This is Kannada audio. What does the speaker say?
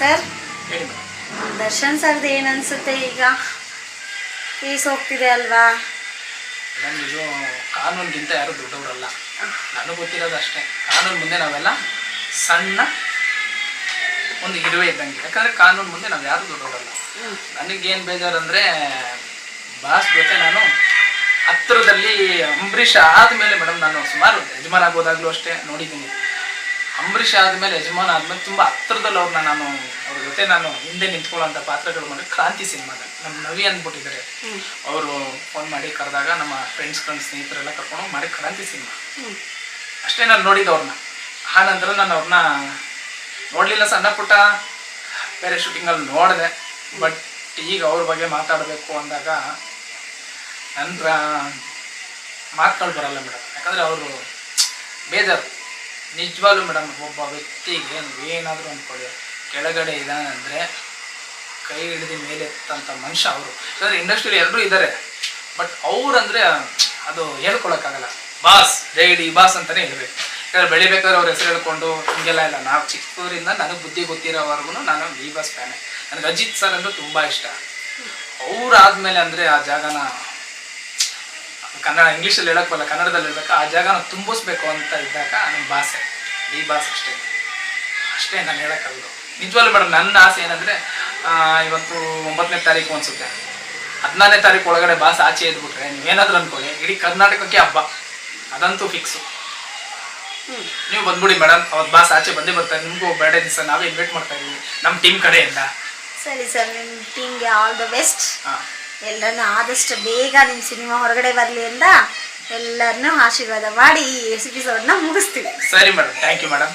ಸರ್, ಹೇಳಿ ಮೇಡಮ್. ದರ್ಶನ್ ಸರ್ದು ಏನನ್ಸುತ್ತೆ ಈಗ? ಕೇಸ್ ಹೋಗ್ತಿದೆ ಅಲ್ವಾ? ಮೇಡಮ್, ಇದು ಕಾನೂನಿಗಿಂತ ಯಾರು ದೊಡ್ಡವರಲ್ಲ. ನನಗೆ ಗೊತ್ತಿರೋದು ಅಷ್ಟೇ. ಕಾನೂನು ಮುಂದೆ ನಾವೆಲ್ಲ ಸಣ್ಣ ಒಂದು ಇರುವೆ ಇದ್ದಂಗೆ. ಯಾಕಂದರೆ ಕಾನೂನು ಮುಂದೆ ನಾವು ಯಾರು ದೊಡ್ಡವರಲ್ಲ. ನನಗೇನು ಬೇಜಾರಂದರೆ, ಬಾಸ್ ಜೊತೆ ನಾನು ಹತ್ತಿರದಲ್ಲಿ ಅಂಬರೀಷ್ ಆದಮೇಲೆ ಮೇಡಮ್, ನಾನು ಸುಮಾರು ಯಜಮಾನ ಆಗೋದಾಗಲೂ ಅಷ್ಟೇ ನೋಡಿದ್ದೀನಿ. ಅಂಬರೀಷ್ ಆದಮೇಲೆ, ಯಜಮಾನ ಆದಮೇಲೆ ತುಂಬ ಹತ್ತಿರದಲ್ಲಿ ನಾನು ಅವ್ರ ಜೊತೆ ಹಿಂದೆ ನಿಂತ್ಕೊಳ್ಳೋಂಥ ಪಾತ್ರಗಳು ಮಾಡಿ ಕ್ರಾಂತಿ ಸಿನಿಮಾದಲ್ಲಿ ನಮ್ಮ ನವಿ ಅಂದ್ಬಿಟ್ಟಿದ್ದಾರೆ. ಅವರು ಫೋನ್ ಮಾಡಿ ಕರೆದಾಗ ನಮ್ಮ ಫ್ರೆಂಡ್ಸ್ಗಳು ಸ್ನೇಹಿತರೆಲ್ಲ ಕರ್ಕೊಂಡು ಮಾಡಿ ಕ್ರಾಂತಿ ಸಿನಿಮಾ ಅಷ್ಟೇ ನಾನು ನೋಡಿದ್ದು ಅವ್ರನ್ನ. ಆ ನಂತರ ನಾನು ಅವ್ರನ್ನ ನೋಡಲಿಲ್ಲ. ಸಣ್ಣ ಪುಟ್ಟ ಬೇರೆ ಶೂಟಿಂಗಲ್ಲಿ ನೋಡಿದೆ. ಬಟ್ ಈಗ ಅವ್ರ ಬಗ್ಗೆ ಮಾತಾಡಬೇಕು ಅಂದಾಗ ನನ್ನ ಮಾತುಗಳು ಬರಲ್ಲ ಮೇಡಮ್. ಯಾಕಂದರೆ ಅವರು ಬೇಜಾರು ನಿಜವಾಗ್ಲೂ ಮೇಡಮ್. ಒಬ್ಬ ವ್ಯಕ್ತಿಗೆ ಏನಾದರೂ ಅಂದ್ಕೊಳ್ಳಿ, ಕೆಳಗಡೆ ಇದ್ದಾನಂದರೆ ಕೈ ಹಿಡಿದು ಮೇಲೆ ಎತ್ತಂಥ ಮನುಷ್ಯ ಅವರು. ಯಾಕಂದರೆ ಇಂಡಸ್ಟ್ರಿಯಲ್ಲಿ ಎಲ್ಲರೂ ಇದ್ದಾರೆ, ಬಟ್ ಅವ್ರಂದರೆ ಅದು ಹೇಳ್ಕೊಳಕ್ಕಾಗಲ್ಲ. ಬಾಸ್, ಜೈಡಿ ಬಾಸ್ ಅಂತಲೇ ಹೇಳ್ಬೇಕು. ಯಾಕಂದರೆ ಬೆಳಿಬೇಕಾದ್ರೆ ಅವ್ರ ಹೆಸರು ಹೇಳ್ಕೊಂಡು ಹಿಂಗೆಲ್ಲ ಇಲ್ಲ. ನಾವು ಚಿಕ್ಕವರಿಂದ ನನಗೆ ಬುದ್ಧಿ ಗೊತ್ತಿರೋವರೆಗೂ ನಾನು ಡಿ ಬಾಸ್ ಫ್ಯಾನೆ. ನನಗೆ ಅಜಿತ್ ಸರ್ ಅಂದರೆ ತುಂಬ ಇಷ್ಟ. ಅವ್ರಾದ್ಮೇಲೆ ಅಂದರೆ ಆ ಜಾಗನ ಕನ್ನಡ ಇಂಗ್ಲೀಷಲ್ಲಿ ಹೇಳಕ್ ಬರಲ್ಲ, ಕನ್ನಡದಲ್ಲಿ ಹೇಳ್ಬೇಕು. ಆ ಜಾಗನ ತುಂಬಿಸ್ಬೇಕು ಅಂತ ಇದ್ದಾಗ ನನ್ನ ಭಾಷೆ ಡಿ ಬಾಸ್ ಅಷ್ಟೇ ನಾನು ಹೇಳೋಕ್ಕಾಗದು. ನಿಜವಾಗ್ಲೂ ಮೇಡಮ್, ನನ್ನ ಆಸೆ ಏನಂದರೆ, ಇವತ್ತು 9ನೇ ತಾರೀಕು ಅನಿಸುತ್ತೆ, 14ನೇ ತಾರೀಕು ಒಳಗಡೆ ಬಾಸ್ ಆಚೆ ಎದ್ಬಿಟ್ರೆ ನೀವೇನಾದರೂ ಅಂದ್ಕೊಳ್ಳಿ, ಇಡೀ ಕರ್ನಾಟಕಕ್ಕೆ ಹಬ್ಬ. ಅದಂತೂ ಫಿಕ್ಸು. ನೀವು ಬಂದ್ಬಿಡಿ ಮೇಡಮ್. ಅವತ್ತು ಬಾಸ್ ಆಚೆ ಬಂದೇ ಬರ್ತಾರೆ. ನಿಮಗೂ ಬರ್ಡೇ ದಿವಸ ನಾವೇ ಇನ್ವೈಟ್ ಮಾಡ್ತಾ ಇದೀವಿ ನಮ್ಮ ಟೀಮ್ ಕಡೆಯಿಂದ. ಸರಿ ಸರ್, ನಿಮ್ಮ ಟೀಮ್ಗೆ ಆಲ್ ದ ಬೆಸ್ಟ್. ಎಲ್ಲರನ್ನೂ ಆದಷ್ಟು ಬೇಗ ನಿಮ್ಮ ಸಿನಿಮಾ ಹೊರಗಡೆ ಬರಲಿ ಅಂತ ಎಲ್ಲರನ್ನೂ ಆಶೀರ್ವಾದ ಮಾಡಿ ಈ ಎಪಿಸೋಡ್ನ ಮುಗಿಸ್ತೀವಿ. ಸರಿ ಮೇಡಮ್, ಥ್ಯಾಂಕ್ ಯು ಮೇಡಮ್.